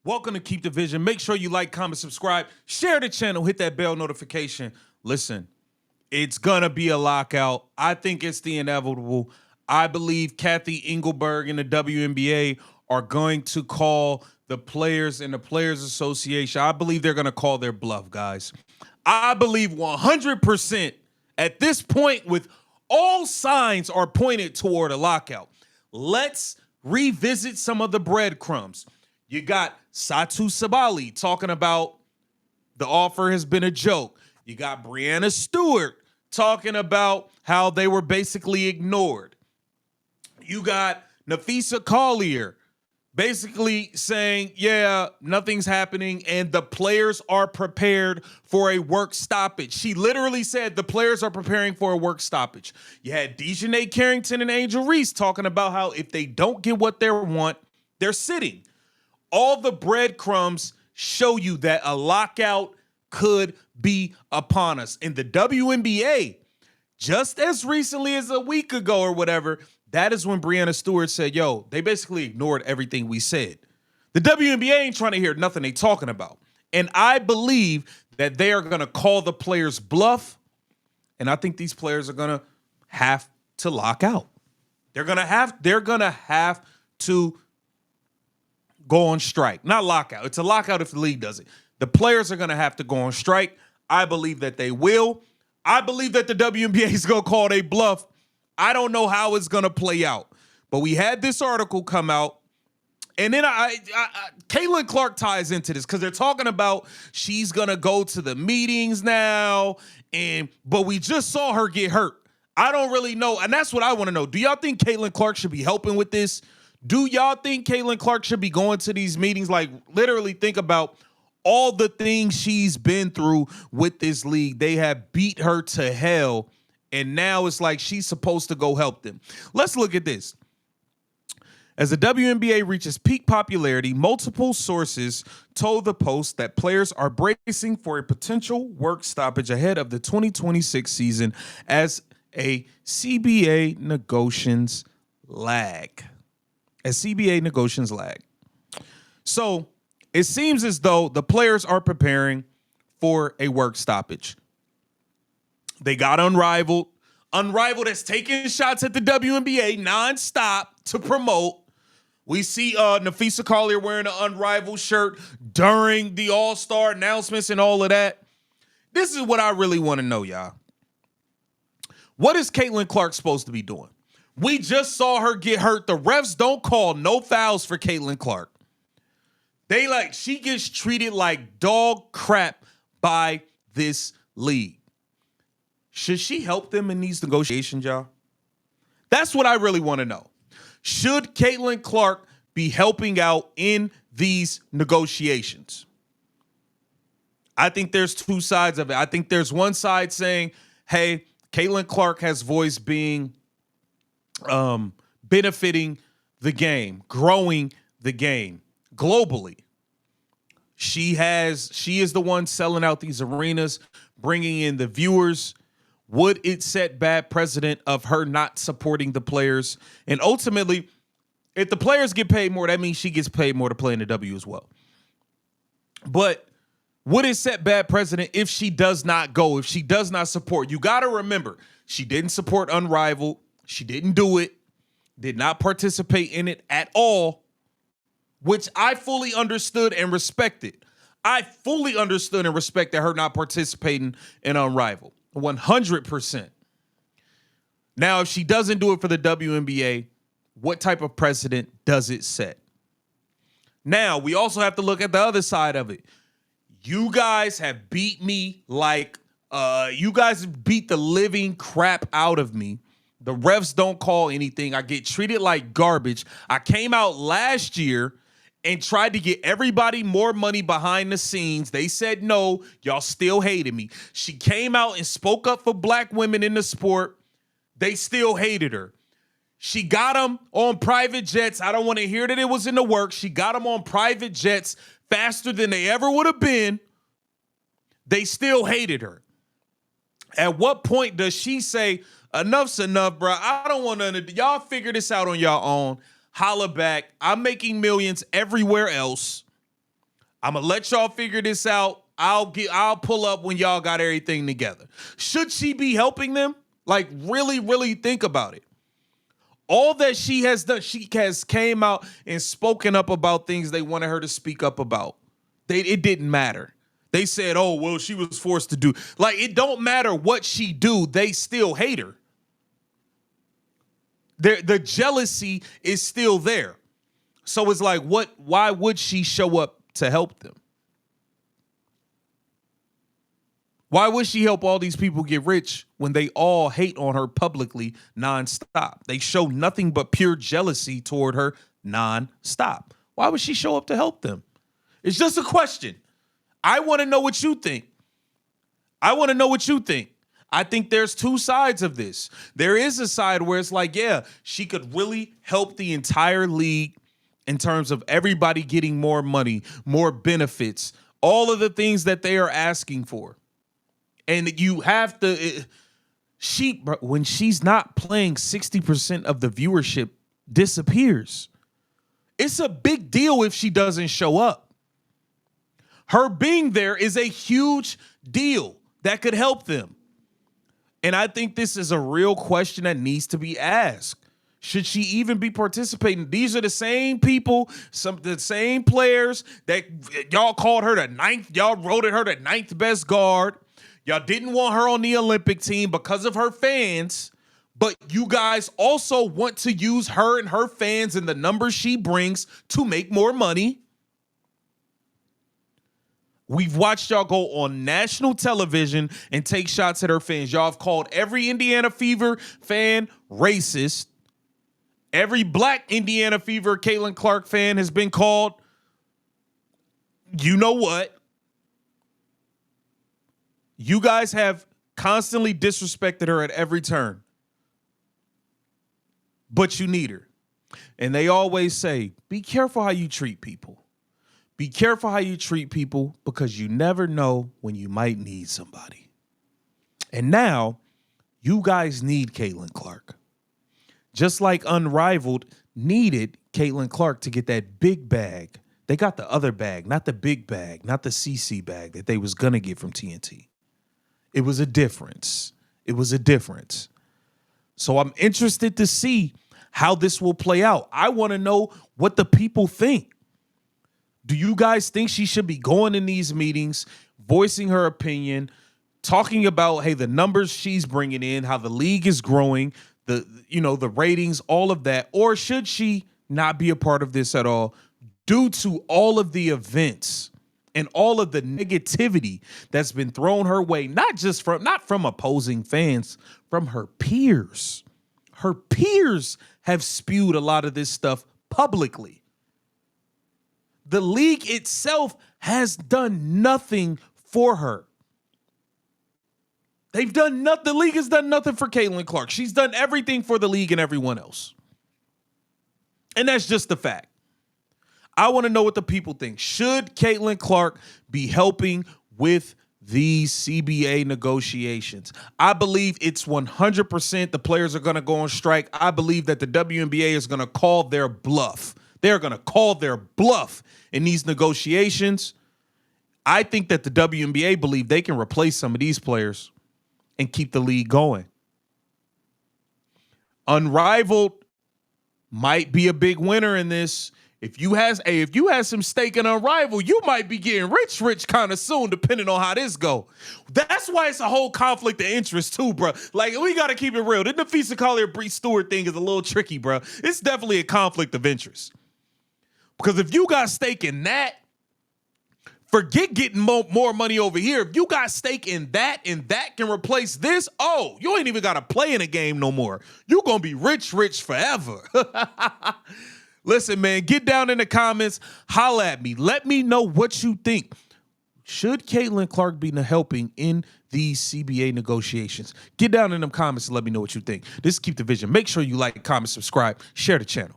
Welcome to Keep the Vision. Make sure you like, comment, subscribe, share the channel, hit that bell notification. Listen, it's going to be a lockout. I think it's the inevitable. I believe Kathy Engelberg and the WNBA are going to call the players and the Players Association. I believe they're going to call their bluff, guys. I believe 100% at this point, with all signs are pointed toward a lockout. Let's revisit some of the breadcrumbs. You got Satu Sabali talking about the offer has been a joke. You got Breanna Stewart talking about how they were basically ignored. You got Nafisa Collier basically saying, yeah, nothing's happening and the players are prepared for a work stoppage. She literally said the players are preparing for a work stoppage. You had Dejanay Carrington and Angel Reese talking about how if they don't get what they want, they're sitting. All the breadcrumbs show you that a lockout could be upon us. In the WNBA, just as recently as a week ago or whatever, that is when Breanna Stewart said, yo, they basically ignored everything we said. The WNBA ain't trying to hear nothing they talking about. And I believe that they are going to call the players bluff. And I think these players are going to have to lock out. They're going to have to go on strike. Not lockout. It's a lockout if the league does it. The players are going to have to go on strike. I believe that they will. I believe that the WNBA is going to call they bluff. I don't know how it's going to play out. But we had this article come out. And then Caitlyn Clark ties into this because they're talking about she's going to go to the meetings now. But we just saw her get hurt. I don't really know. And that's what I want to know. Do y'all think Caitlyn Clark should be helping with this? Do y'all think Caitlyn Clark should be going to these meetings? Like, literally think about all the things she's been through with this league. They have beat her to hell. And now it's like she's supposed to go help them. Let's look at this. As the WNBA reaches peak popularity, multiple sources told the Post that players are bracing for a potential work stoppage ahead of the 2026 season as a CBA negotiations lag. So it seems as though the players are preparing for a work stoppage. They got Unrivaled. Unrivaled has taken shots at the WNBA nonstop to promote. We see Nafisa Collier wearing an Unrivaled shirt during the All-Star announcements and all of that. This is what I really want to know, y'all. What is Caitlyn Clark supposed to be doing? We just saw her get hurt. The refs don't call no fouls for Caitlyn Clark. She gets treated like dog crap by this league. Should she help them in these negotiations, y'all? That's what I really want to know. Should Caitlyn Clark be helping out in these negotiations? I think there's two sides of it. I think there's one side saying, hey, Caitlyn Clark has voice being benefiting the game, growing the game globally. She is the one selling out these arenas, bringing in the viewers. Would it set bad precedent of her not supporting the players? And ultimately, if the players get paid more, that means she gets paid more to play in the W as well. But would it set bad precedent if she does not go, if she does not support? You got to remember, she didn't support Unrivaled. She didn't do it, did not participate in it at all, which I fully understood and respected. I fully understood and respected her not participating in Unrivaled. 100%. Now, if she doesn't do it for the WNBA, what type of precedent does it set? Now, we also have to look at the other side of it. You guys have beat me like, you guys beat the living crap out of me. The refs don't call anything. I get treated like garbage. I came out last year and tried to get everybody more money behind the scenes. They said no. Y'all still hated me. She came out and spoke up for black women in the sport. They still hated her. She got them on private jets. I don't want to hear that it was in the works. She got them on private jets faster than they ever would have been. They still hated her. At what point does she say, enough's enough, bro? I don't want none of y'all figure this out on your own. Holla back. I'm making millions everywhere else. I'm gonna let y'all figure this out. I'll pull up when y'all got everything together. Should she be helping them? Like, really, really think about it. All that she has done, she has came out and spoken up about things they wanted her to speak up about. It didn't matter. They said, oh, well, she was forced to do. Like, it don't matter what she do. They still hate her. The jealousy is still there. So it's like, why would she show up to help them? Why would she help all these people get rich when they all hate on her publicly nonstop? They show nothing but pure jealousy toward her nonstop. Why would she show up to help them? It's just a question. I want to know what you think. I think there's two sides of this. There is a side where it's like, yeah, she could really help the entire league in terms of everybody getting more money, more benefits, all of the things that they are asking for. And you have to, when she's not playing, 60% of the viewership disappears. It's a big deal if she doesn't show up. Her being there is a huge deal that could help them. And I think this is a real question that needs to be asked. Should she even be participating? These are the same people, the same players that y'all called her the ninth. Y'all voted her the ninth best guard. Y'all didn't want her on the Olympic team because of her fans, but you guys also want to use her and her fans and the numbers she brings to make more money. We've watched y'all go on national television and take shots at her fans. Y'all have called every Indiana Fever fan racist. Every black Indiana Fever Caitlyn Clark fan has been called, you know what? You guys have constantly disrespected her at every turn. But you need her. And they always say, be careful how you treat people. Be careful how you treat people because you never know when you might need somebody. And now, you guys need Caitlyn Clark. Just like Unrivaled needed Caitlyn Clark to get that big bag. They got the other bag, not the big bag, not the CC bag that they was going to get from TNT. It was a difference. So I'm interested to see how this will play out. I want to know what the people think. Do you guys think she should be going in these meetings, voicing her opinion, talking about, hey, the numbers she's bringing in, how the league is growing, the ratings, all of that? Or should she not be a part of this at all due to all of the events and all of the negativity that's been thrown her way, not from opposing fans, from her peers. Her peers have spewed a lot of this stuff publicly. The league itself has done nothing for her. The league has done nothing for Caitlyn Clark. She's done everything for the league and everyone else. And that's just the fact. I want to know what the people think. Should Caitlyn Clark be helping with these CBA negotiations? I believe it's 100% the players are going to go on strike. I believe that the WNBA is going to call their bluff. They're going to call their bluff in these negotiations. I think that the WNBA believe they can replace some of these players and keep the league going. Unrivaled might be a big winner in this. If you had some stake in Unrivaled, you might be getting rich kind of soon, depending on how this go. That's why it's a whole conflict of interest too, bro. Like, we got to keep it real. The Nafisa Collier-Bree Stewart thing is a little tricky, bro. It's definitely a conflict of interest. Because if you got stake in that, forget getting more money over here. If you got stake in that and that can replace this, oh, you ain't even got to play in a game no more. You're going to be rich forever. Listen, man, get down in the comments. Holla at me. Let me know what you think. Should Caitlyn Clark be helping in these CBA negotiations? Get down in them comments and let me know what you think. This is Keep the Vision. Make sure you like, comment, subscribe, share the channel.